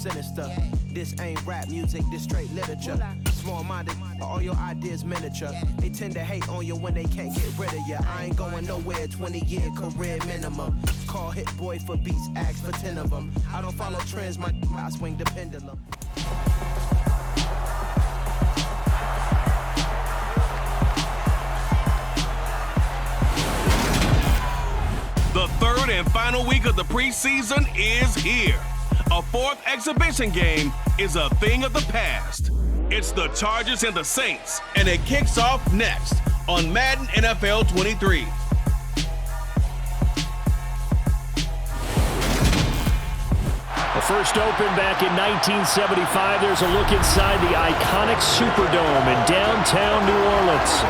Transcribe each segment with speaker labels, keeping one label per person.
Speaker 1: sinister. This ain't rap music, this straight literature. Small-minded, all your ideas miniature. They tend to hate on you when they can't get rid of you. I ain't going nowhere, 20-year career minimum. Call Hit Boy for beats, ask for 10 of them. I don't follow trends, I swing the pendulum.
Speaker 2: The third and final week of the preseason is here. A fourth exhibition game is a thing of the past. It's the Chargers and the Saints, and it kicks off next on Madden NFL 23.
Speaker 3: The first opened back in 1975. There's a look inside the iconic Superdome in downtown New Orleans.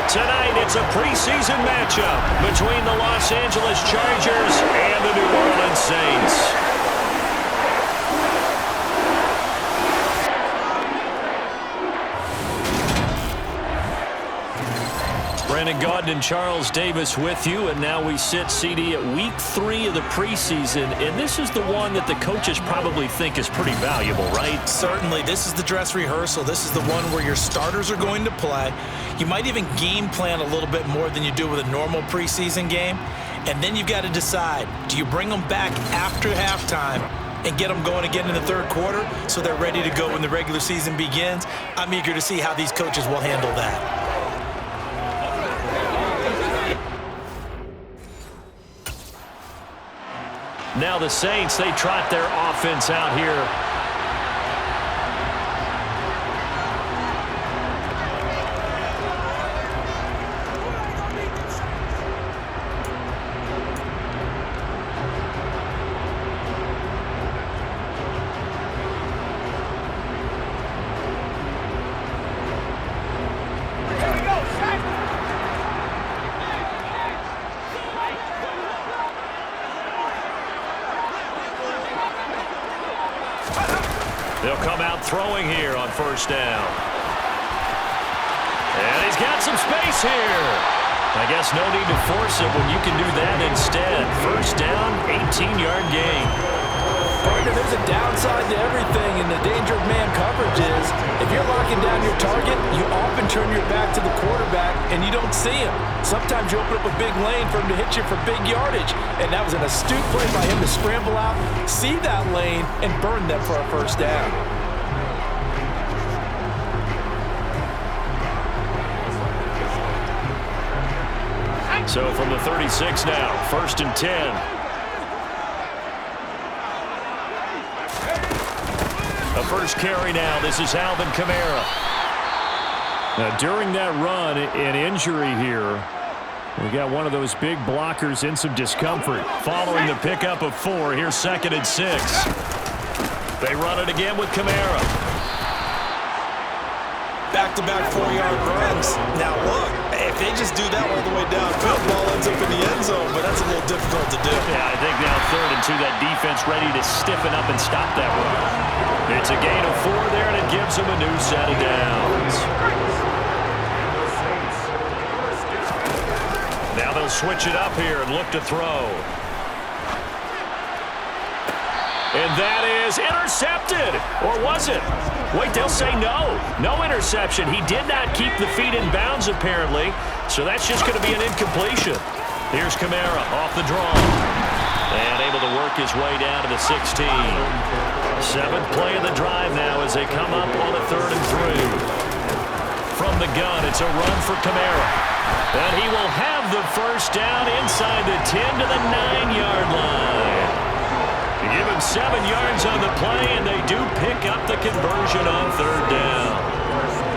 Speaker 3: Tonight, it's a preseason matchup between the Los Angeles Chargers and the New Orleans Saints. Brandon Gaudin and Charles Davis with you, and now we sit, CD, at week 3 of the preseason, and this is the one that the coaches probably think is pretty valuable, right?
Speaker 4: Certainly. This is the dress rehearsal. This is the one where your starters are going to play. You might even game plan a little bit more than you do with a normal preseason game, and then you've got to decide, do you bring them back after halftime and get them going again in the third quarter so they're ready to go when the regular season begins? I'm eager to see how these coaches will handle that.
Speaker 3: Now the Saints, they trot their offense out here. They'll come out throwing here on first down. And he's got some space here. I guess no need to force it when you can do that instead. First down, 18-yard gain.
Speaker 4: Partner, there's a downside to everything, and the danger of man coverage is if you're locking down your target, you often turn your back to the quarterback and you don't see him. Sometimes you open up a big lane for him to hit you for big yardage, and that was an astute play by him to scramble out, see that lane, and burn them for a first down.
Speaker 3: So from the 36 now, first and 10. A first carry now. This is Alvin Kamara. Now, during that run, an injury here. We got one of those big blockers in some discomfort. Following the pickup of 4, here's second and 6. They run it again with Kamara.
Speaker 4: Back-to-back 4-yard runs. Now, look, if they just do that all the way downfield, the ball ends up in the end zone, but that's a little difficult to do.
Speaker 3: Yeah, I think now third and 2, that defense ready to stiffen up and stop that run. It's a gain of 4 there, and it gives them a new set of downs. Now they'll switch it up here and look to throw. And that is intercepted. Or was it? Wait, they'll say no. No interception. He did not keep the feet in bounds, apparently. So that's just going to be an incompletion. Here's Kamara off the draw. And able to work his way down to the 16. 7th play of the drive now as they come up on a 3rd and 3. From the gun, it's a run for Kamara. And he will have the first down inside the 10 to the 9-yard line. You give him 7 yards on the play, and they do pick up the conversion on 3rd down.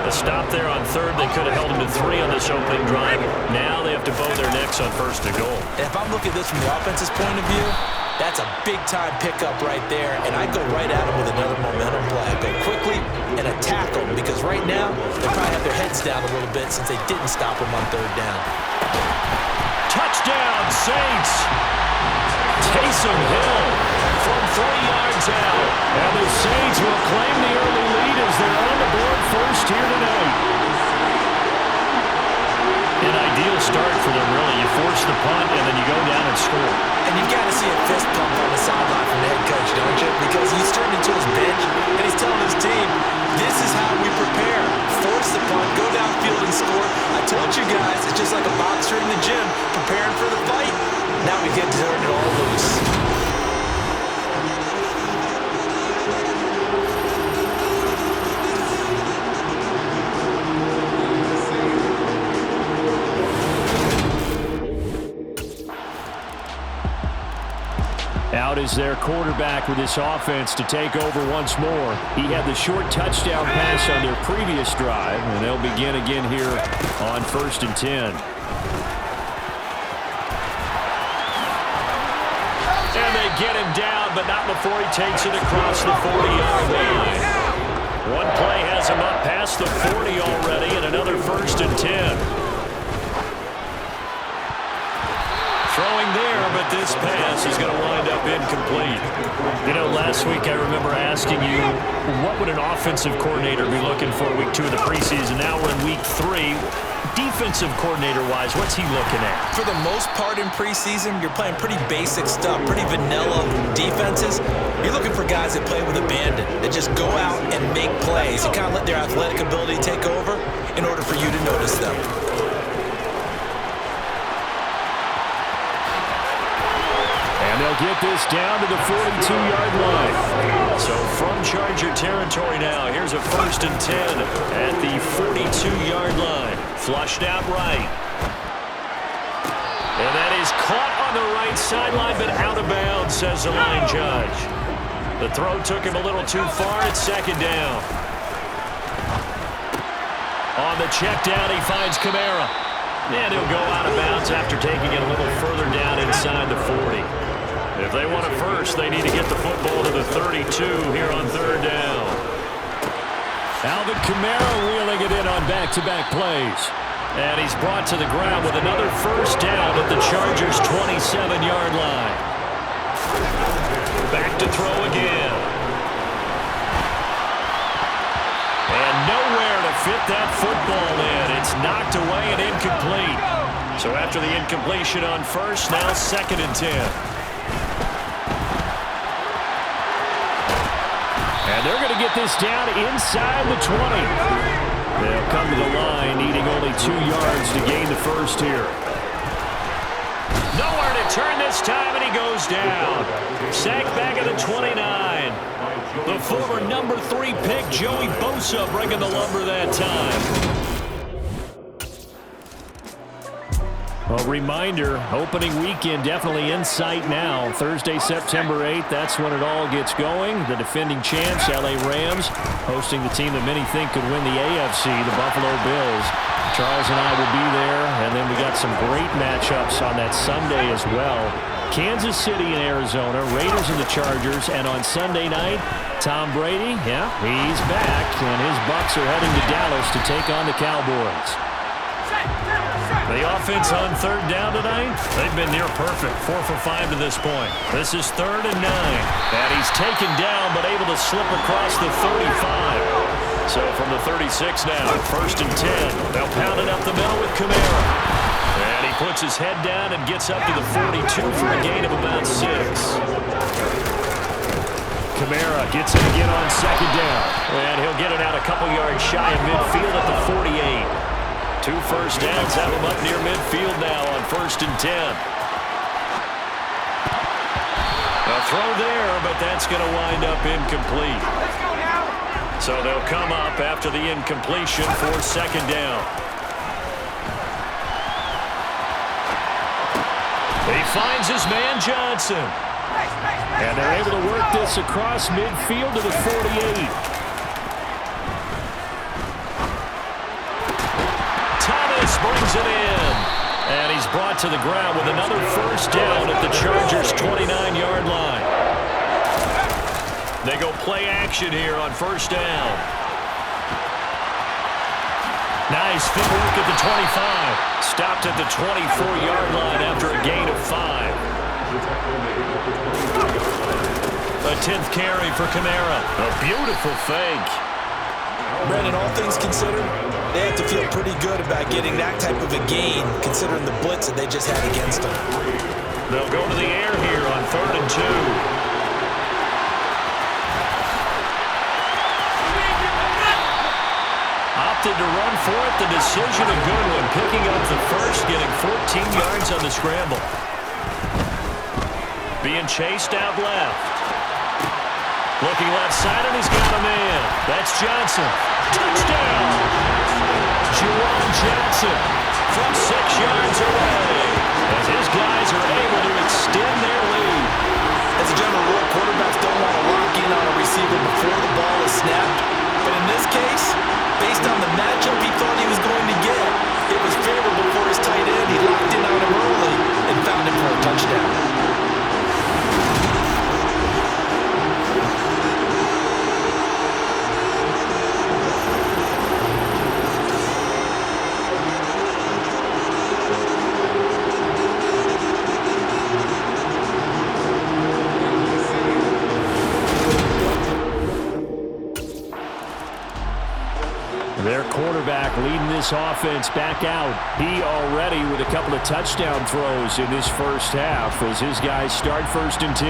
Speaker 3: A stop there on 3rd. They could have held him to 3 on this opening drive. Now they have to bow their necks on 1st and goal.
Speaker 4: If I'm looking at this from the offense's point of view, that's a big-time pickup right there, and I go right at him with another momentum play. I go quickly and attack them, because right now they probably have their heads down a little bit since they didn't stop him on 3rd down.
Speaker 3: Touchdown, Saints! Taysom Hill from 3 yards out. And the Saints will claim the early lead as they're on the board first here tonight. An ideal start for them, really. You force the punt, and then you go down and score.
Speaker 4: And you've got to see a fist pump on the sideline from the head coach, don't you? Because he's turned into his bench
Speaker 3: is their quarterback with this offense to take over once more. He had the short touchdown pass on their previous drive, and they'll begin again here on 1st and 10. And they get him down, but not before he takes it across the 40-yard line. One play has him up past the 40 already, and another 1st and 10. Throwing there, but this pass is going to wind up incomplete. You know, last week I remember asking you, what would an offensive coordinator be looking for week 2 of the preseason? Now we're in week 3. Defensive coordinator-wise, what's he looking at?
Speaker 4: For the most part in preseason, you're playing pretty basic stuff, pretty vanilla defenses. You're looking for guys that play with abandon, that just go out and make plays and kind of let their athletic ability take over in order for you to notice them.
Speaker 3: They'll get this down to the 42-yard line. So from Charger territory now, here's a 1st and 10 at the 42-yard line. Flushed out right. And that is caught on the right sideline, but out of bounds, says the line judge. The throw took him a little too far. It's 2nd down. On the check down, he finds Kamara. And he'll go out of bounds after taking it a little further down inside the 40. If they want it first, they need to get the football to the 32 here on 3rd down. Alvin Kamara wheeling it in on back-to-back plays. And he's brought to the ground with another 1st down at the Chargers' 27-yard line. Back to throw again. And nowhere to fit that football in. It's knocked away and incomplete. So after the incompletion on 1st, now 2nd and 10. And they're going to get this down inside the 20. They'll come to the line, needing only 2 yards to gain the 1st here. Nowhere to turn this time, and he goes down. Sacked back at the 29. The former number 3 pick, Joey Bosa, bringing the lumber that time. A reminder, opening weekend definitely in sight now. Thursday, September 8th, that's when it all gets going. The defending champs, LA Rams, hosting the team that many think could win the AFC, the Buffalo Bills. Charles and I will be there, and then we got some great matchups on that Sunday as well. Kansas City and Arizona, Raiders and the Chargers, and on Sunday night, Tom Brady, yeah, he's back, and his Bucs are heading to Dallas to take on the Cowboys. The offense on 3rd down tonight, they've been near perfect, 4 for 5 to this point. This is 3rd and 9, and he's taken down but able to slip across the 35. So from the 36 now, 1st and 10, they'll pound it up the middle with Kamara. And he puts his head down and gets up to the 42 for a gain of about 6. Kamara gets it again on 2nd down, and he'll get it out a couple yards shy of midfield at the 48. 2 first downs have him up near midfield now on 1st and 10. A throw there, but that's going to wind up incomplete. So they'll come up after the incompletion for 2nd down. He finds his man Johnson. And they're able to work this across midfield to the 48. Brings it in, and he's brought to the ground with another 1st down at the Chargers' 29-yard line. They go play action here on 1st down. Nice footwork at the 25. Stopped at the 24-yard line after a gain of 5. A 10th carry for Kamara. A beautiful fake.
Speaker 4: Brandon, all things considered, they have to feel pretty good about getting that type of a gain, considering the blitz that they just had against them.
Speaker 3: They'll go to the air here on 3rd and 2. Opted to run for it. The decision a good one. Picking up the 1st, getting 14 yards on the scramble. Being chased out left. Looking left side, and he's got a man. That's Johnson. Touchdown! Juwan Johnson from 6 yards away as his guys are able to extend their lead.
Speaker 4: As As a general rule, quarterbacks don't want to lock in on a receiver before the ball is snapped. But in this case, based on the matchup he thought he was going to get, it was favorable for his tight end. He locked in on him early and found him for a touchdown.
Speaker 3: Their quarterback leading this offense back out. He already with a couple of touchdown throws in this first half as his guys start 1st and 10.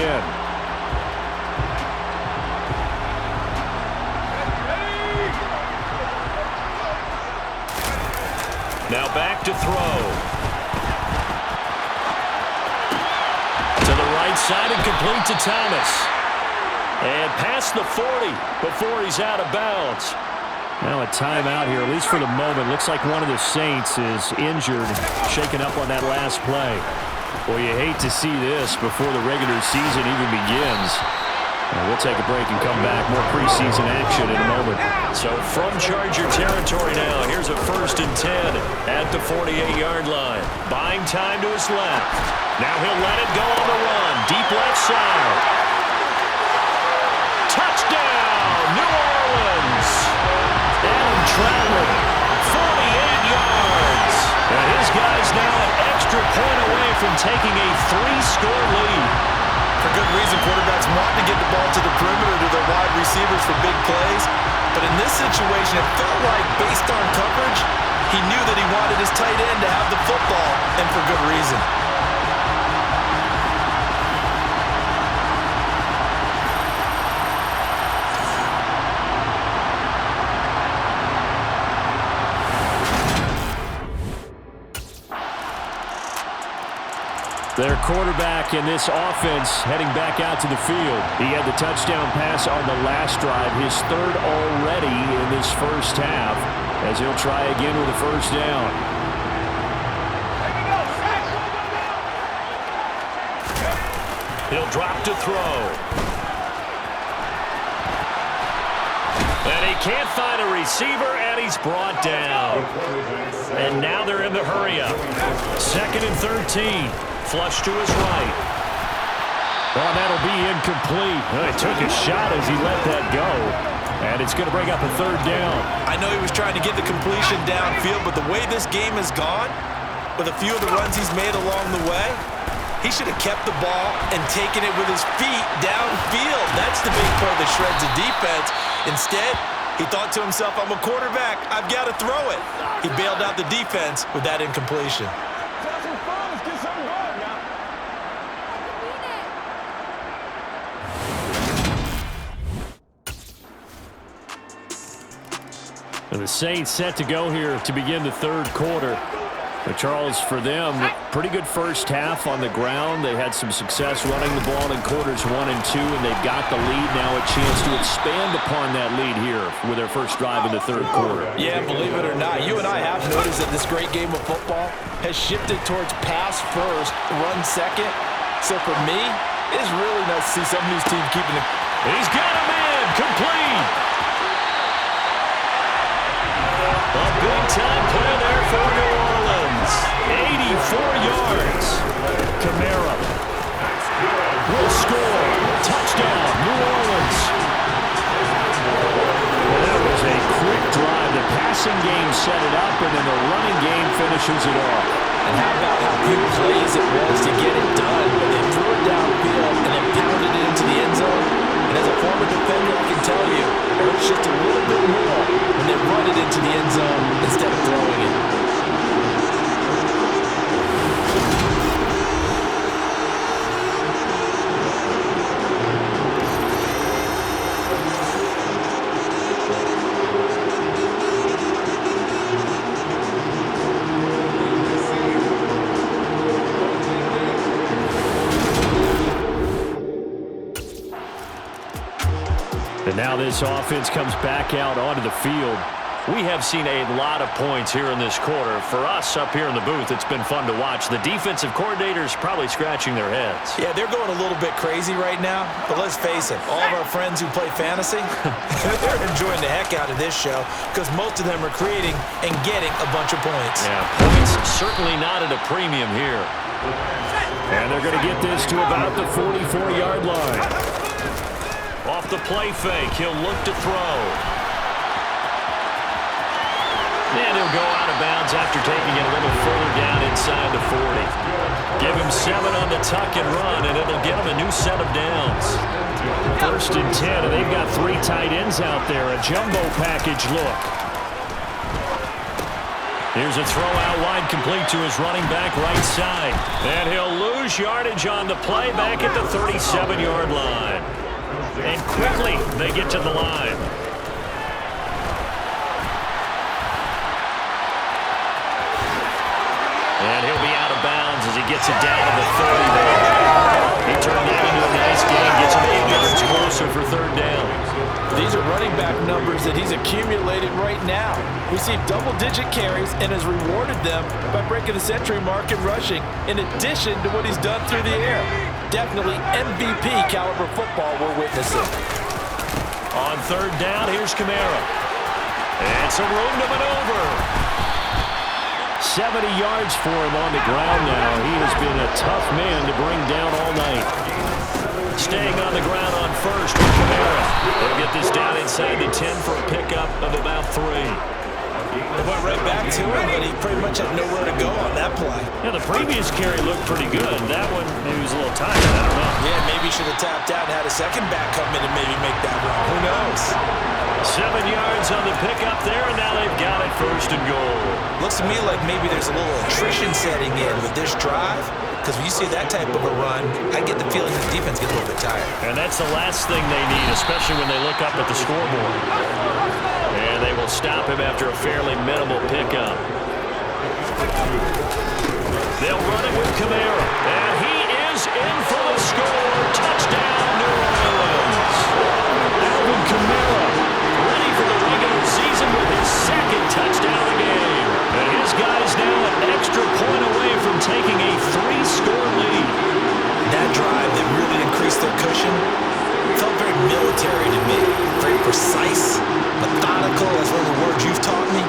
Speaker 3: Now back to throw. To the right side and complete to Thomas. And past the 40 before he's out of bounds. Now a timeout here, at least for the moment. Looks like one of the Saints is injured, shaken up on that last play. Well, you hate to see this before the regular season even begins. We'll take a break and come back. More preseason action in a moment. So from Charger territory now, here's a 1st and 10 at the 48-yard line. Buying time to his left. Now he'll let it go on the run. Deep left side. Touchdown, New Orleans. Adam Trautman, 48 yards. And his guys now an extra point away from taking a 3-score lead.
Speaker 4: For good reason, quarterbacks want to get the ball to the perimeter to their wide receivers for big plays. But in this situation, it felt like, based on coverage, he knew that he wanted his tight end to have the football, and for good reason.
Speaker 3: Their quarterback in this offense heading back out to the field. He had the touchdown pass on the last drive, his 3rd already in this first half, as he'll try again with a 1st down. He'll drop to throw. And he can't find a receiver, and he's brought down. And now they're in the hurry-up. 2nd and 13. Flush to his right. Well, that'll be incomplete. He took a shot as he let that go. And it's going to bring up a 3rd down.
Speaker 4: I know he was trying to get the completion downfield, but the way this game has gone, with a few of the runs he's made along the way, he should have kept the ball and taken it with his feet downfield. That's the big play that shreds the defense. Instead, he thought to himself, I'm a quarterback, I've got to throw it. He bailed out the defense with that incompletion.
Speaker 3: And the Saints set to go here to begin the 3rd quarter. But Charles, for them, pretty good first half on the ground. They had some success running the ball in quarters 1 and 2, and they've got the lead now, a chance to expand upon that lead here with their first drive in the 3rd quarter.
Speaker 4: Yeah, believe it or not, you and I have noticed that this great game of football has shifted towards pass first, run second. So for me, it's really nice to see some of these teams keeping it.
Speaker 3: He's got him in, complete. A big-time play there for New Orleans. 84 yards. Kamara will score. Touchdown, New Orleans. Well, that was a quick drive. The passing game set it up, and then the running game finishes it off.
Speaker 4: And how about how few plays it was to get it done? They threw it downfield and then pounded it into the end zone. And as a former defender, I can tell you, it hurts just a little bit more when they run it into the end zone instead of throwing it.
Speaker 3: And now this offense comes back out onto the field. We have seen a lot of points here in this quarter. For us up here in the booth, it's been fun to watch. The defensive coordinators probably scratching their heads.
Speaker 4: Yeah, they're going a little bit crazy right now, but let's face it, all of our friends who play fantasy, they're enjoying the heck out of this show because most of them are creating and getting a bunch of points.
Speaker 3: Yeah, points certainly not at a premium here.
Speaker 5: And they're going to get this to about the 44-yard line.
Speaker 3: Off the play fake, he'll look to throw. And he'll go out of bounds after taking it a little further down inside the 40. Give him 7 on the tuck and run, and it'll get him a new set of downs.
Speaker 5: 1st and 10, and they've got 3 tight ends out there. A jumbo package look.
Speaker 3: Here's a throw out wide, complete to his running back right side. And he'll lose yardage on the play back at the 37-yard line. And quickly, they get to the line. And he'll be out of bounds as he gets it down to the 30 there. He turned that into a nice gain, gets him 8 yards closer for 3rd down.
Speaker 4: These are running back numbers that he's accumulated right now. Received double-digit carries and has rewarded them by breaking the century mark in rushing, in addition to what he's done through the air. Definitely MVP caliber football we're witnessing.
Speaker 3: On 3rd down, here's Kamara. And some room to maneuver.
Speaker 5: 70 yards for him on the ground now. He has been a tough man to bring down all night.
Speaker 3: Staying on the ground on 1st with Kamara. They'll get this down inside the 10 for a pickup of about 3.
Speaker 4: They went right back to him, but he pretty much had nowhere to go on that play.
Speaker 3: Yeah, the previous carry looked pretty good. That one, he was a little tired. I don't know.
Speaker 4: Yeah, maybe he should have tapped out and had a second back come in and maybe make that run. Who knows?
Speaker 3: 7 yards on the pickup there, and now they've got it 1st and goal.
Speaker 4: Looks to me like maybe there's a little attrition setting in with this drive, because when you see that type of a run, I get the feeling the defense gets a little bit tired.
Speaker 3: And that's the last thing they need, especially when they look up at the scoreboard. And they will stop him after a fairly minimal pickup. They'll run it with Kamara, and he is in for the score. Touchdown, New Orleans.
Speaker 5: Alvin Kamara,
Speaker 3: ready for the regular season with his 2nd touchdown of the game. And his guys now an extra point away from taking a 3-score lead.
Speaker 4: That drive that really increased their cushion felt very military to me. Very precise, methodical, that's one of the words you've taught me.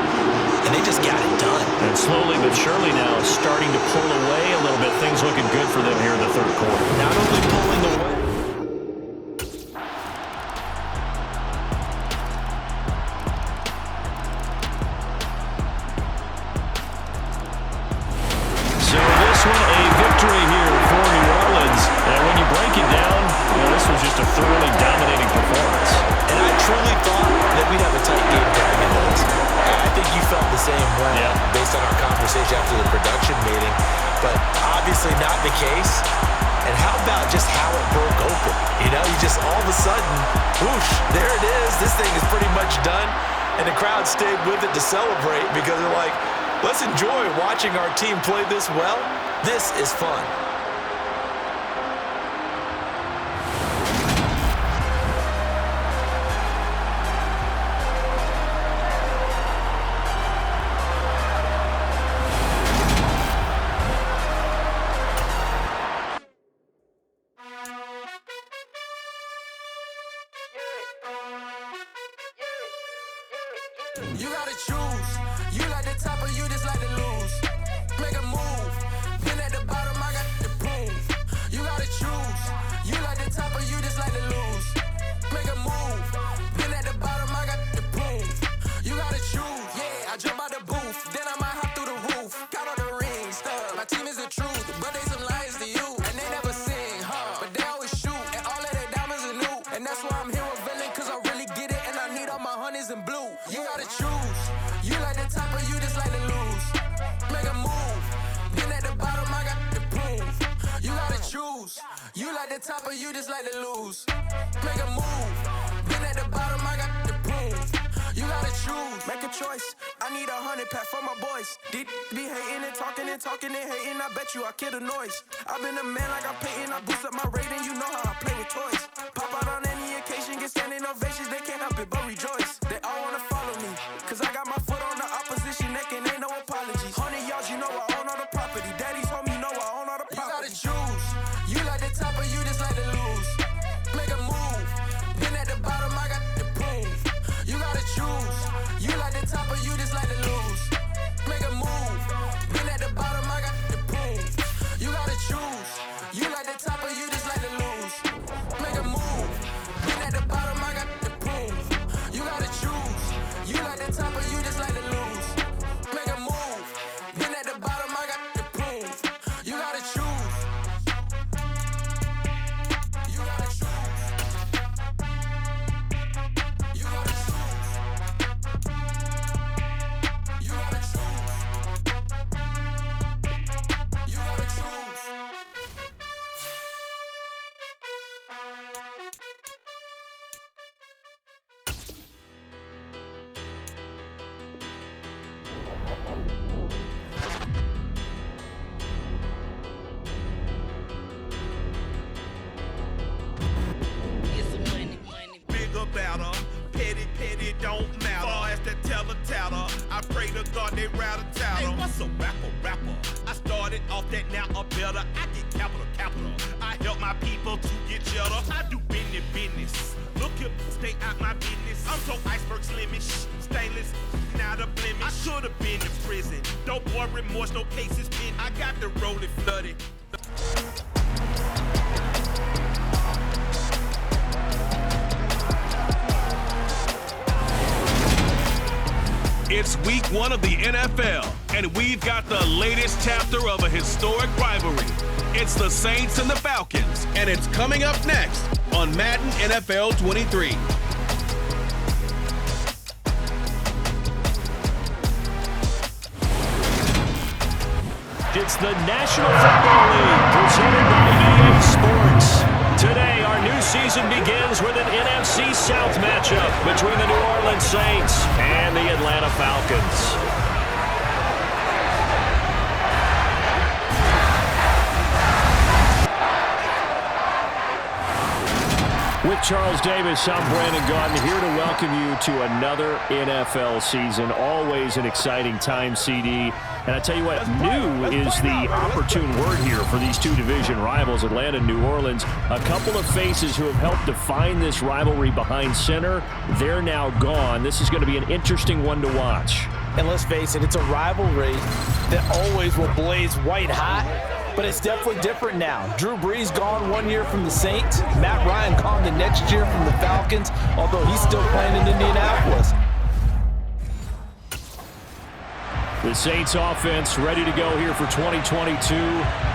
Speaker 4: And they just got it done.
Speaker 3: And slowly but surely now starting to pull away a little bit. Things looking good for them here in the 3rd quarter.
Speaker 4: Not only pulling away.
Speaker 3: So this one a victory here for New Orleans. And when you break it down, this was just a thoroughly dominating performance.
Speaker 4: And I truly thought that we'd have a tight game going into this. I think you felt the same way based on our conversation after the production meeting, but obviously not the case. And how about just how it broke open? You know, you just all of a sudden, whoosh, there it is. This thing is pretty much done. And the crowd stayed with it to celebrate because they're like, let's enjoy watching our team play this well. This is fun.
Speaker 1: You gotta choose. You like the top or you just like to lose. Make a move. Pin at the bottom, I got the prove. You gotta choose. You like the top or you just like to lose. Make a move. Pin at the bottom, I got the prove. You gotta choose. Yeah, I jump out the booth. Then I might hop through the roof. Count all the rings. Stuff. My team is the truth, but they some liars to you. And they never sing, but they always shoot. And all of their diamonds are new. And that's why I'm here with Villain, cause I really get it. And I need all my honeys in blue. You gotta choose. You like the top or you just like to lose. Make a move. Then at the bottom, I got the proof. You gotta choose. You like the top or you just like to lose. Make a move. Then at the bottom, I got the proof. You gotta choose. Make a choice. I need 100 pack for my boys. Be hating and talking and hating. I bet you I kill the noise. I've been a man like I'm Peyton. I boost up my rating. You know how I play with toys. Pop out on any occasion, get standing ovations. They can't help it but rejoice. They all wanna follow me, cause I got
Speaker 6: they rattle tattle. Hey, what's a rapper? I started off that, now I'm better. I get capital. I help my people to get cheddar. I do business. Look here, stay out my business. I'm so iceberg slimish, stainless, not a blemish. I should have been in prison. Don't boy remorse, no cases pinned. I got the rolling flooded.
Speaker 2: It's week 1 of the NFL, and we've got the latest chapter of a historic rivalry. It's the Saints and the Falcons, and it's coming up next on Madden NFL 23.
Speaker 5: It's the National Football League, presented by EA Sports. Today, our new season begins with an NFC South matchup between the New Orleans Saints and the Atlanta Falcons. With Charles Davis, I'm Brandon Gaudin, here to welcome you to another NFL season. Always an exciting time, CD. And I tell you what, new is the opportune word here for these two division rivals, Atlanta and New Orleans. A couple of faces who have helped define this rivalry behind center, they're now gone. This is going to be an interesting one to watch.
Speaker 4: And let's face it, it's a rivalry that always will blaze white hot, but it's definitely different now. Drew Brees gone 1 year from the Saints. Matt Ryan gone the next year from the Falcons, although he's still playing in Indianapolis.
Speaker 5: The Saints offense ready to go here for 2022.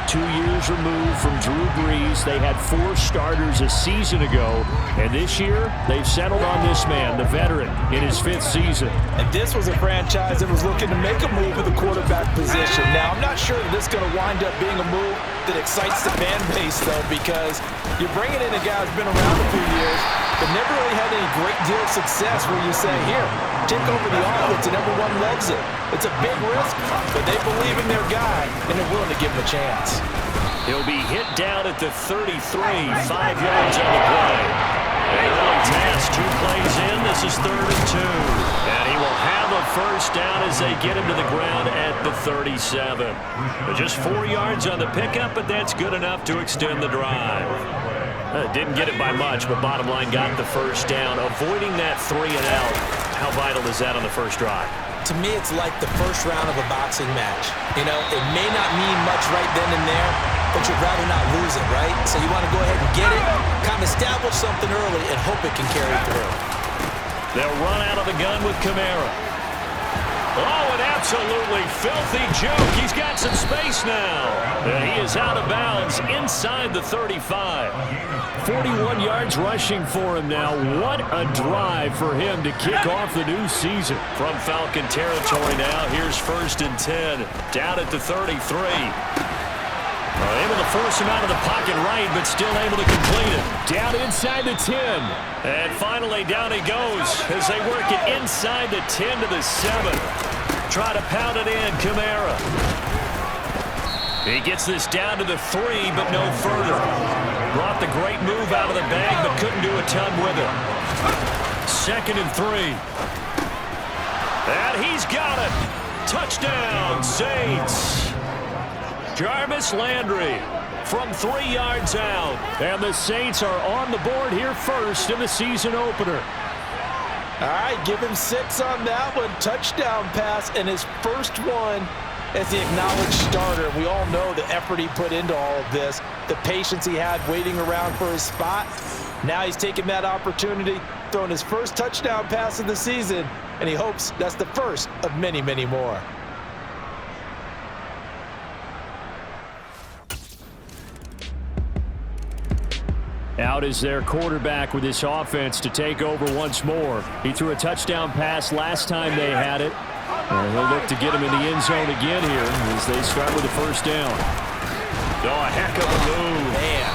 Speaker 5: 2 years removed from Drew Brees. They had 4 starters a season ago. And this year, they've settled on this man, the veteran, in his 5th season.
Speaker 4: And this was a franchise that was looking to make a move at the quarterback position. Now, I'm not sure that this is going to wind up being a move that excites the fan base, though, because you're bringing in a guy who's been around a few years, but never really had any great deal of success where you say, here, take over the offense and everyone loves it. It's a big risk, but they believe in their guy, and they're willing to give him a chance.
Speaker 5: He'll be hit down at the 33, 5 yards on the play. They early pass, 2 plays in. This is 3rd and 2. And he will have a first down as they get him to the ground at the 37. But just 4 yards on the pickup, but that's good enough to extend the drive. Didn't get it by much, but bottom line got the first down. Avoiding that 3 and out, how vital is that on the first drive?
Speaker 4: To me, it's like the first round of a boxing match. You know, it may not mean much right then and there, but you'd rather not lose it, right? So you want to go ahead and get it, kind of establish something early, and hope it can carry through.
Speaker 5: They'll run out of the gun with Kamara. Oh, an absolutely filthy joke. He's got some space now. And he is out of bounds inside the 35. 41 yards rushing for him now. What a drive for him to kick off the new season. From Falcon territory now, here's 1st and 10. Down at the 33. Able to force him out of the pocket right, but still able to complete it. Down inside the 10. And finally, down he goes as they work it inside the 10 to the 7. Try to pound it in, Kamara. He gets this down to the 3, but no further. Brought the great move out of the bag, but couldn't do a ton with it. 2nd and 3. And he's got it. Touchdown, Saints. Jarvis Landry from 3 yards out. And the Saints are on the board here first in the season opener.
Speaker 4: All right, give him 6 on that one. Touchdown pass, and his first one as the acknowledged starter. We all know the effort he put into all of this, the patience he had waiting around for his spot. Now he's taking that opportunity, throwing his first touchdown pass of the season, and he hopes that's the first of many, many more.
Speaker 5: Out is their quarterback with this offense to take over once more. He threw a touchdown pass last time they had it. And he'll look to get him in the end zone again here as they start with the first down. Oh, a heck of a move. Man.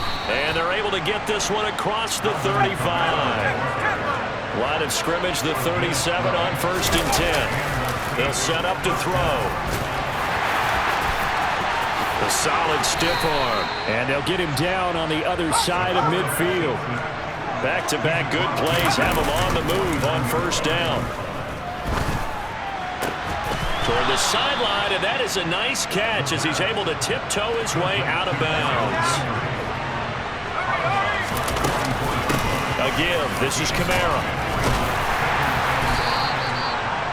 Speaker 5: And they're able to get this one across the 35. Line of scrimmage, the 37 on 1st and 10. They'll set up to throw. A solid stiff arm. And they'll get him down on the other side of midfield. Back-to-back good plays have him on the move on 1st down.
Speaker 3: Toward the sideline, and that is a nice catch as he's able to tiptoe his way out of bounds. A give. This is Kamara.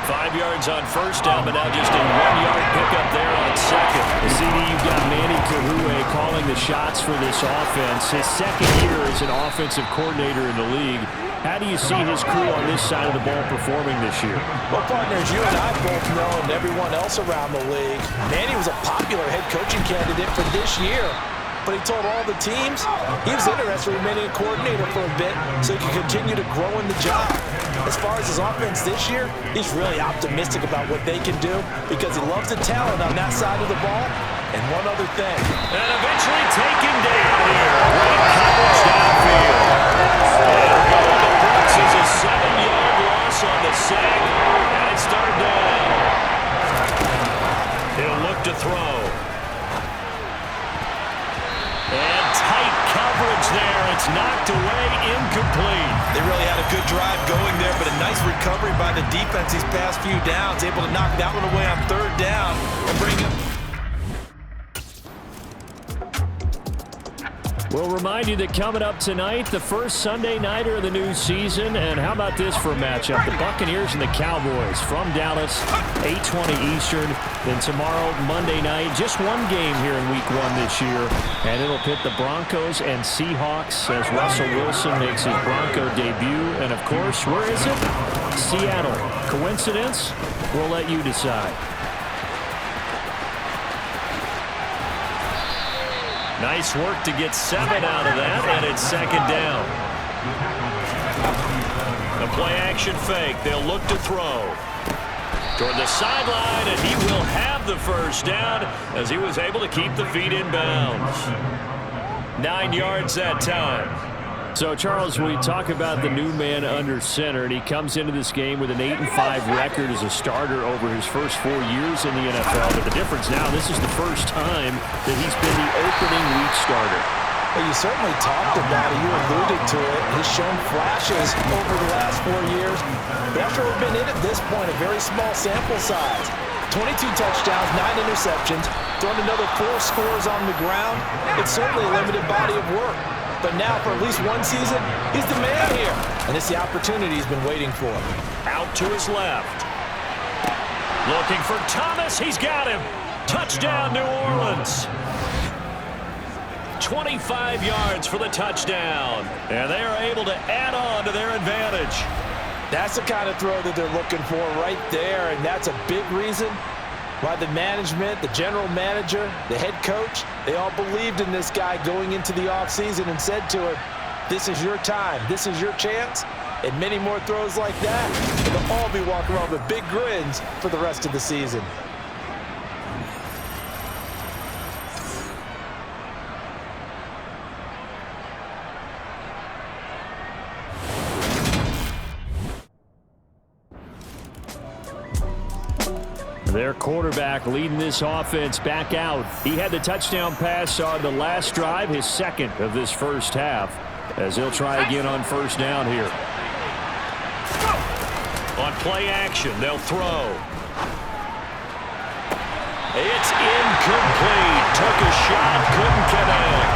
Speaker 3: 5 yards on first down, but now just a 1-yard pickup there on second.
Speaker 5: CD, you've got Manny Kahue calling the shots for this offense. His second year as an offensive coordinator in the league. How do you see his crew on this side of the ball performing this year?
Speaker 4: Well, partners, you and I both know, and everyone else around the league, Manny was a popular head coaching candidate for this year. But he told all the teams he was interested in remaining a coordinator for a bit so he could continue to grow in the job. As far as his offense this year, he's really optimistic about what they can do because he loves the talent on that side of the ball. And one other thing.
Speaker 3: And eventually taken down here. Great coverage downfield. And the Brooks is a 7-yard loss on the sack. And it's third down. He'll look to throw. And tight coverage there. It's knocked away, incomplete.
Speaker 4: They really had a good drive going there, but a nice recovery by the defense these past few downs. Able to knock that one away on third down and bring it.
Speaker 5: We'll remind you that coming up tonight, the first Sunday nighter of the new season. And how about this for a matchup? The Buccaneers and the Cowboys from Dallas, 8:20 Eastern. Then tomorrow, Monday night, just one game here in Week 1 this year. And it'll pit the Broncos and Seahawks as Russell Wilson makes his Bronco debut. And, of course, where is it? Seattle. Coincidence? We'll let you decide.
Speaker 3: Nice work to get 7 out of that, and it's second down. The play-action fake. They'll look to throw. Toward the sideline, and he will have the first down as he was able to keep the feet in bounds. 9 yards that time.
Speaker 5: So, Charles, we talk about the new man under center, and he comes into this game with an 8-5 record as a starter over his first 4 years in the NFL. But the difference now, this is the first time that he's been the opening week starter.
Speaker 4: Well, you certainly talked about it. You alluded to it. He's shown flashes over the last 4 years. But after we've been in at this point, a very small sample size. 22 touchdowns, 9 interceptions, thrown another 4 scores on the ground. It's certainly a limited body of work. But now, for at least one season, he's the man here. And it's the opportunity he's been waiting for.
Speaker 3: Out to his left. Looking for Thomas. He's got him. Touchdown, New Orleans. 25 yards for the touchdown. And they are able to add on to their advantage.
Speaker 4: That's the kind of throw that they're looking for right there. And that's a big reason why the management, the general manager, the head coach, they all believed in this guy going into the offseason and said to him, this is your time, this is your chance, and many more throws like that. And they'll all be walking around with big grins for the rest of the season.
Speaker 5: Their quarterback leading this offense back out. He had the touchdown pass on the last drive, his second of this first half, as he'll try again on first down here.
Speaker 3: On play action, they'll throw. It's incomplete. Took a shot, couldn't connect.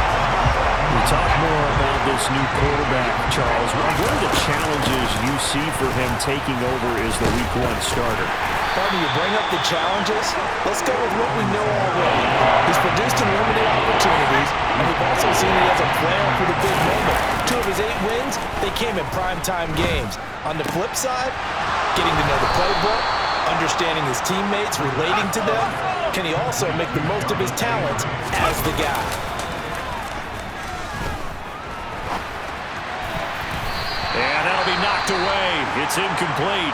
Speaker 5: We talk more about this new quarterback, Charles. What are the challenges you see for him taking over as the Week 1 starter?
Speaker 4: Partner, you bring up the challenges. Let's go with what we know already. He's produced in limited opportunities, and we've also seen he has a plan for the big moment. 2 of his 8 wins, they came in primetime games. On the flip side, getting to know the playbook, understanding his teammates, relating to them. Can he also make the most of his talents as the guy?
Speaker 3: And that'll be knocked away. It's incomplete.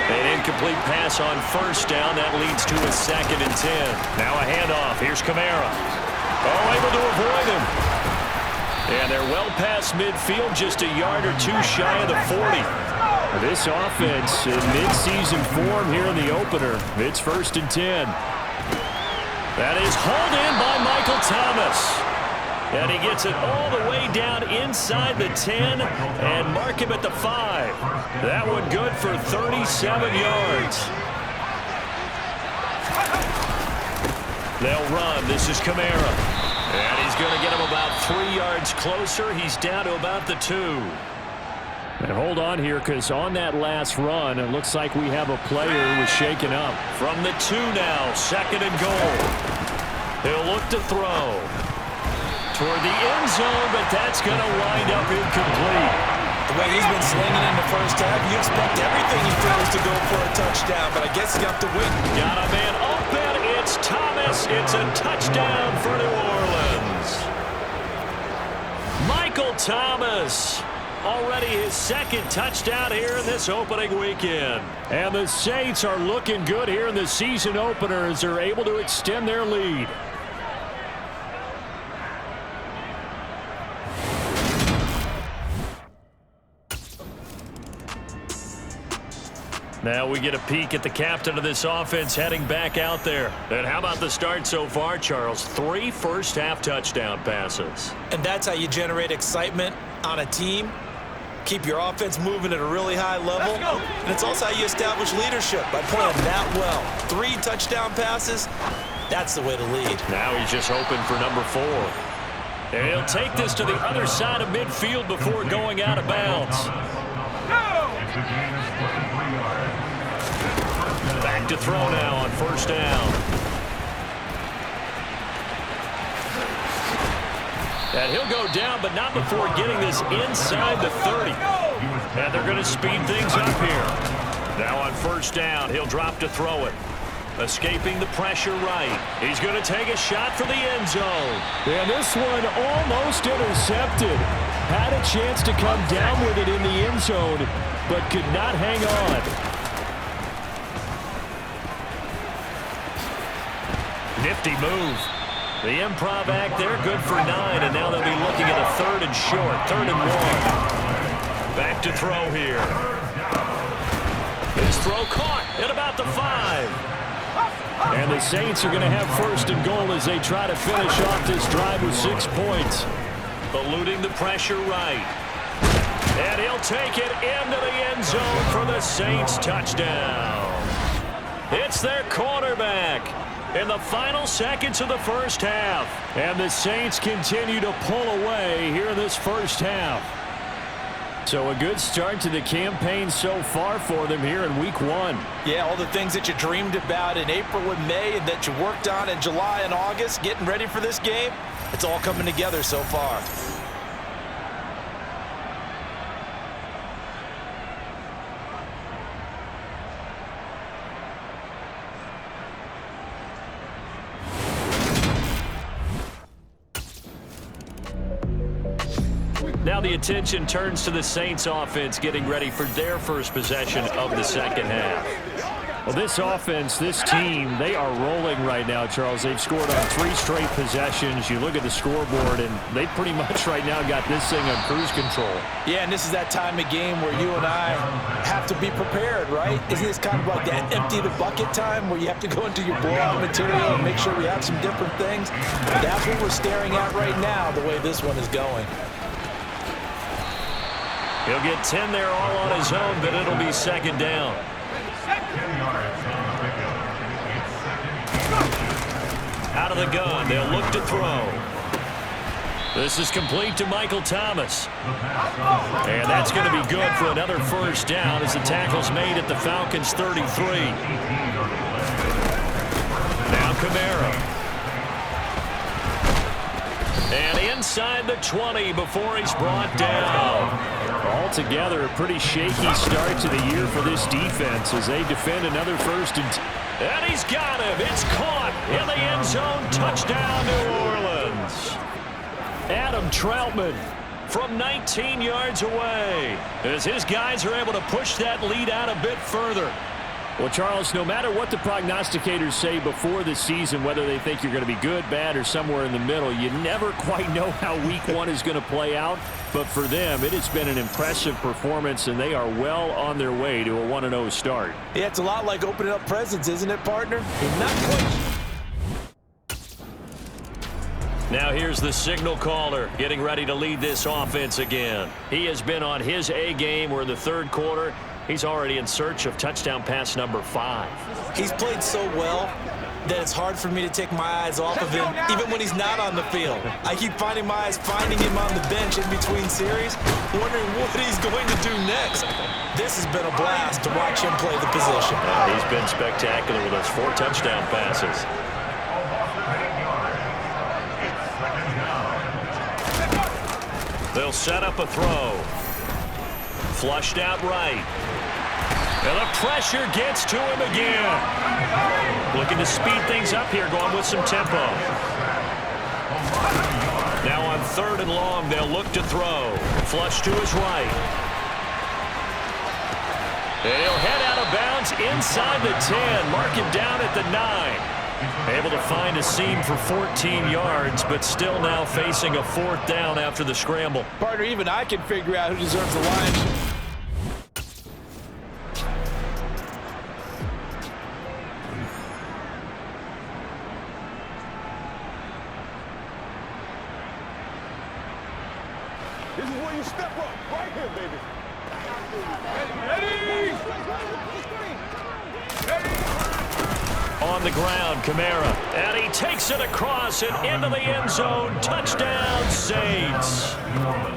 Speaker 3: An incomplete pass on first down. That leads to a 2nd and 10. Now a handoff. Here's Kamara. Oh, able to avoid him. And they're well past midfield, just a yard or 2 shy of the 40.
Speaker 5: This offense in mid-season form here in the opener. It's 1st and 10.
Speaker 3: That is hauled in by Michael Thomas.
Speaker 5: And he gets it all the way down inside the 10 and mark him at the 5. That one good for 37 yards. They'll run. This is Kamara. And he's going to get him about 3 yards closer. He's down to about the 2.
Speaker 3: And hold on here, because on that last run, it looks like we have a player who was shaken up.
Speaker 5: From the 2 now, 2nd and goal. He'll look to throw toward the end zone, but that's going to wind up incomplete.
Speaker 4: The way he's been slinging in the first half, you expect everything he throws to go for a touchdown, but I guess he got the win.
Speaker 5: Got a man open. It's Thomas. It's a touchdown for New Orleans. Michael Thomas. Already his 2nd touchdown here in this opening weekend.
Speaker 3: And the Saints are looking good here in the season opener as they're able to extend their lead.
Speaker 5: Now we get a peek at the captain of this offense heading back out there. And how about the start so far, Charles? 3 first-half touchdown passes.
Speaker 4: And that's how you generate excitement on a team. Keep your offense moving at a really high level. And it's also how you establish leadership, by playing that well. 3 touchdown passes, that's the way to lead.
Speaker 5: Now he's just hoping for number 4. And he'll take this to the other side of midfield before going out of bounds. Back to throw now on 1st down. And he'll go down, but not before getting this inside the 30. And they're going to speed things up here. Now on 1st down, he'll drop to throw it. Escaping the pressure right. He's going to take a shot for the end zone.
Speaker 3: And this one almost intercepted. Had a chance to come down with it in the end zone, but could not hang on.
Speaker 5: Nifty move. The improv act there, good for 9, and now they'll be looking at a 3rd and short, 3rd and 1. Back to throw here. His throw caught at about the 5.
Speaker 3: And the Saints are going to have 1st and goal as they try to finish off this drive with 6 points.
Speaker 5: Eluding the pressure right. And he'll take it into the end zone for the Saints touchdown. It's their quarterback in the final seconds of the first half.
Speaker 3: And the Saints continue to pull away here in this first half. So a good start to the campaign so far for them here in week 1.
Speaker 4: Yeah, all the things that you dreamed about in April and May and that you worked on in July and August, getting ready for this game, it's all coming together so far.
Speaker 5: Now the attention turns to the Saints offense getting ready for their first possession of the second half.
Speaker 3: Well, this offense, this team, they are rolling right now, Charles. They've scored on 3 straight possessions. You look at the scoreboard, and they pretty much right now got this thing on cruise control.
Speaker 4: Yeah, and this is that time of game where you and I have to be prepared, right? Isn't this kind of like that empty the bucket time where you have to go into your blowout material and make sure we have some different things? That's what we're staring at right now, the way this one is going.
Speaker 5: He'll get 10 there all on his own, but it'll be 2nd down. Out of the gun, they'll look to throw. This is complete to Michael Thomas. And that's going to be good for another 1st down as the tackle's made at the Falcons' 33. Now Kamara. And inside the 20 before he's brought down.
Speaker 3: Altogether, a pretty shaky start to the year for this defense as they defend another 1st and
Speaker 5: And he's got him. It's caught in the end zone. Touchdown, New Orleans. Adam Troutman from 19 yards away as his guys are able to push that lead out a bit further.
Speaker 3: Well, Charles, no matter what the prognosticators say before the season, whether they think you're going to be good, bad, or somewhere in the middle, you never quite know how week 1 is going to play out. But for them, it has been an impressive performance, and they are well on their way to a 1-0 start.
Speaker 4: Yeah, it's a lot like opening up presents, isn't it, partner? Not quite.
Speaker 3: Now here's the signal caller getting ready to lead this offense again. He has been on his A game. We're in the third quarter. He's already in search of touchdown pass number 5.
Speaker 4: He's played so well that it's hard for me to take my eyes off of him, even when he's not on the field. I keep finding my eyes finding him on the bench in between series, wondering what he's going to do next. This has been a blast to watch him play the position.
Speaker 3: He's been spectacular with those 4 touchdown passes. They'll set up a throw. Flushed out right. And the pressure gets to him again. Looking to speed things up here, going with some tempo. Now on 3rd and long, they'll look to throw. Flush to his right. And he'll head out of bounds inside the 10. Mark him down at the 9. Able to find a seam for 14 yards, but still now facing a 4th down after the scramble.
Speaker 7: Partner, even I can figure out who deserves the line. This is where you step up, right here, baby. Ready?
Speaker 3: On the ground, Kamara, and he takes it across and into the end zone. Touchdown, Saints.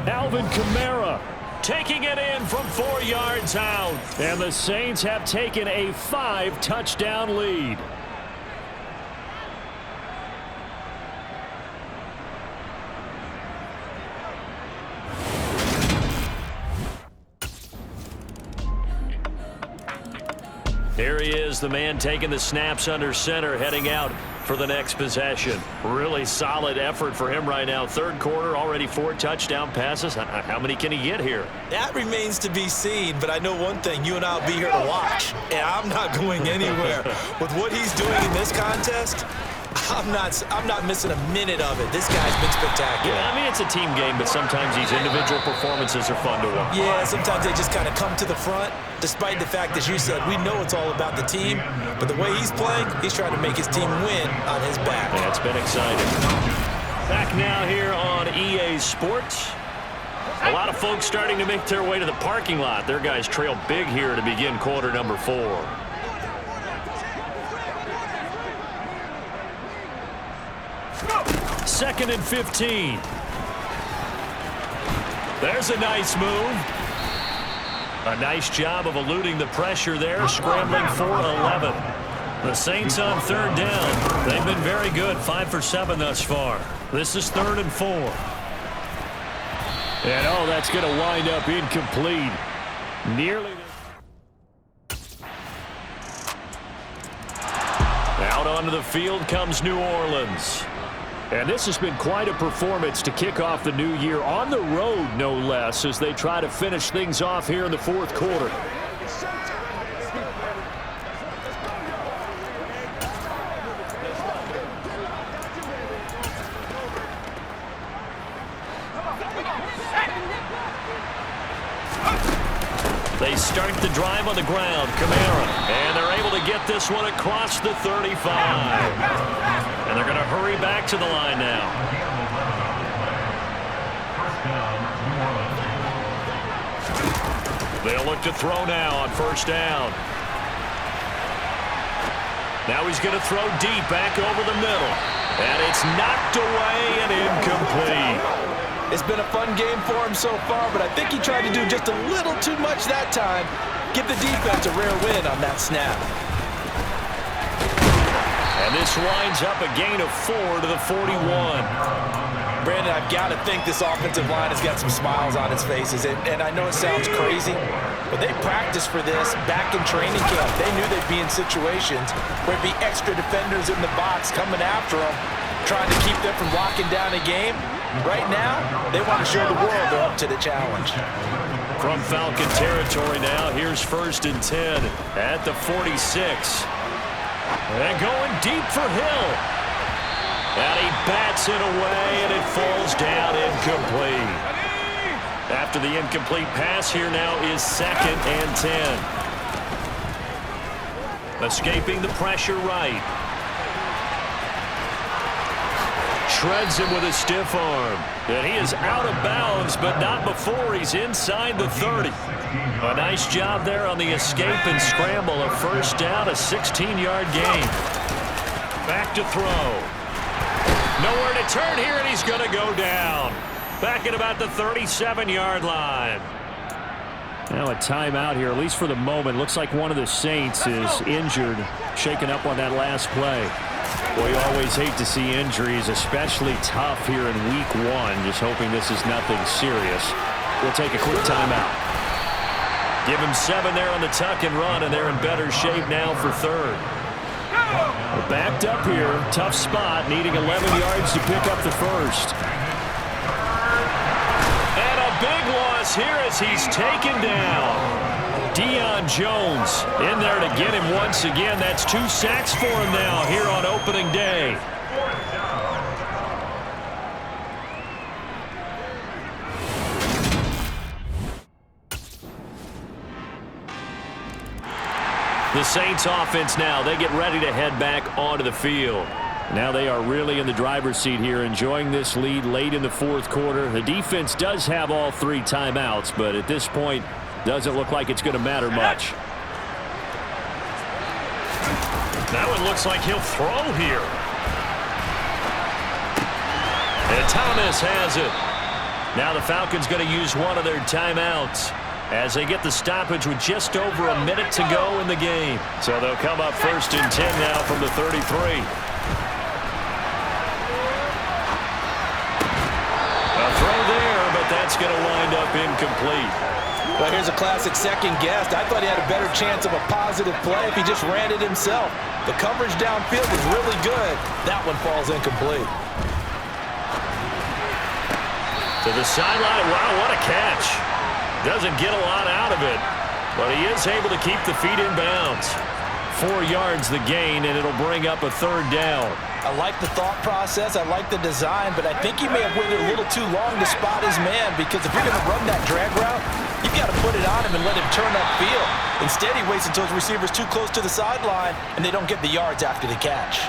Speaker 3: Alvin Kamara taking it in from 4 yards out. And the Saints have taken a 5-touchdown lead. Here he is, the man taking the snaps under center, heading out for the next possession. Really solid effort for him right now. 3rd quarter, already 4 touchdown passes. How many can he get here?
Speaker 4: That remains to be seen, but I know one thing. You and I will be here to watch, and I'm not going anywhere. With what he's doing in this contest, I'm not missing a minute of it. This guy's been spectacular.
Speaker 3: Yeah, I mean, it's a team game, but sometimes these individual performances are fun to watch.
Speaker 4: Yeah, sometimes they just kind of come to the front, despite the fact, as you said, we know it's all about the team, but the way he's playing, he's trying to make his team win on his back.
Speaker 3: Yeah, it's been exciting. Back now here on EA Sports. A lot of folks starting to make their way to the parking lot. Their guys trail big here to begin quarter number 4. Second and 15. There's a nice move. A nice job of eluding the pressure there, scrambling for 11. The Saints on 3rd down. They've been very good, 5 for 7 thus far. This is 3rd and 4. And oh, that's going to wind up incomplete. Nearly. Out onto the field comes New Orleans. And this has been quite a performance to kick off the new year on the road, no less, as they try to finish things off here in the 4th quarter. They start the drive on the ground, Kamara, and they're able to get this one across the 35. And they're going to hurry back to the line now. They'll look to throw now on 1st down. Now he's going to throw deep back over the middle. And it's knocked away and incomplete.
Speaker 7: It's been a fun game for him so far, but I think he tried to do just a little too much that time. Give the defense a rare win on that snap.
Speaker 3: And this winds up a gain of 4 to the 41.
Speaker 7: Brandon, I've got to think this offensive line has got some smiles on its faces. And I know it sounds crazy, but they practiced for this back in training camp. They knew they'd be in situations where it'd be extra defenders in the box coming after them, trying to keep them from locking down a game. Right now, they want to show the world they're up to the challenge.
Speaker 3: From Falcon territory now, here's 1st and 10 at the 46. And going deep for Hill. And he bats it away, and it falls down incomplete. After the incomplete pass, here now is 2nd and 10. Escaping the pressure right. shreds him with a stiff arm. And he is out of bounds, but not before he's inside the 30. A nice job there on the escape and scramble. A first down, a 16-yard gain. Back to throw. Nowhere to turn here, and he's going to go down. Back at about the 37-yard line. Now a timeout here, at least for the moment. Looks like one of the Saints is injured, shaken up on that last play. Well, you always hate to see injuries, especially tough here in week 1. Just hoping this is nothing serious. We'll take a quick timeout. Give him 7 there on the tuck and run, and they're in better shape now for third. We're backed up here. Tough spot, needing 11 yards to pick up the first. And a big loss here as he's taken down. Deion Jones in there to get him once again. That's 2 sacks for him now here on opening day. The Saints offense now, they get ready to head back onto the field. Now they are really in the driver's seat here, enjoying this lead late in the fourth quarter. The defense does have all 3 timeouts, but at this point, doesn't look like it's going to matter much. That one looks like he'll throw here. And Thomas has it. Now the Falcons going to use one of their timeouts as they get the stoppage with just over a minute to go in the game. So they'll come up first and 10 now from the 33. A throw there, but that's going to wind up incomplete.
Speaker 7: Well, here's a classic second guess. I thought he had a better chance of a positive play if he just ran it himself. The coverage downfield was really good. That one falls incomplete.
Speaker 3: To the sideline. Wow, what a catch. Doesn't get a lot out of it, but he is able to keep the feet in bounds. 4 yards the gain, and it'll bring up a third down.
Speaker 7: I like the thought process. I like the design, but I think he may have waited a little too long to spot his man, because if you're going to run that drag route, you've got to put it on him and let him turn upfield. Instead, he waits until his receiver's too close to the sideline, and they don't get the yards after the catch.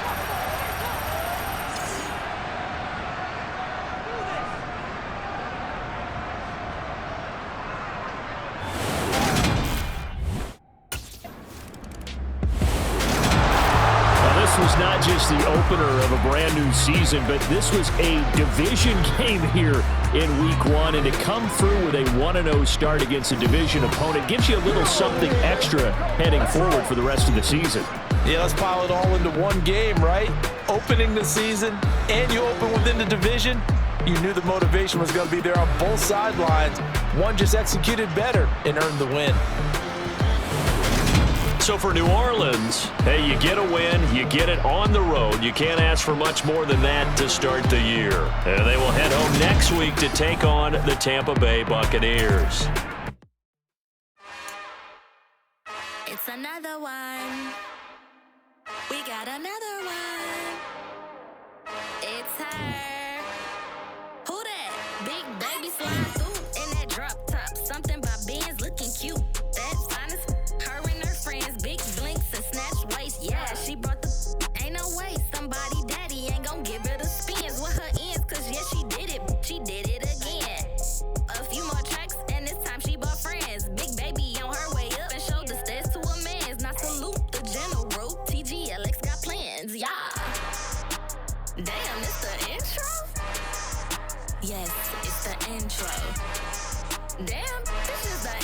Speaker 3: This was not just the opener of a brand new season, but this was a division game here in week 1, and to come through with a 1-0 start against a division opponent gives you a little something extra heading forward for the rest of the season.
Speaker 7: Yeah, let's pile it all into one game, right? Opening the season, and you open within the division. You knew the motivation was going to be there on both sidelines. One just executed better and earned the win.
Speaker 3: So for New Orleans, hey, you get a win, you get it on the road. You can't ask for much more than that to start the year. And they will head home next week to take on the Tampa Bay Buccaneers.
Speaker 8: It's another one. We got another one. It's her. Who that? Big baby slide through in that drop top. Something by Benz looking cute. That's honest. Her and her friends, big blinks and snatch waist. Yeah, she brought the ain't no way. Somebody daddy ain't gon' give her the spins with her ends, cause yeah, she did it. She did it again. A few more tracks and this time she bought friends. Big baby on her way up and showed the stairs to a man's. Now salute the general. TGLX got plans, yeah. Damn, it's the intro? Yes, it's the intro. Damn, this is the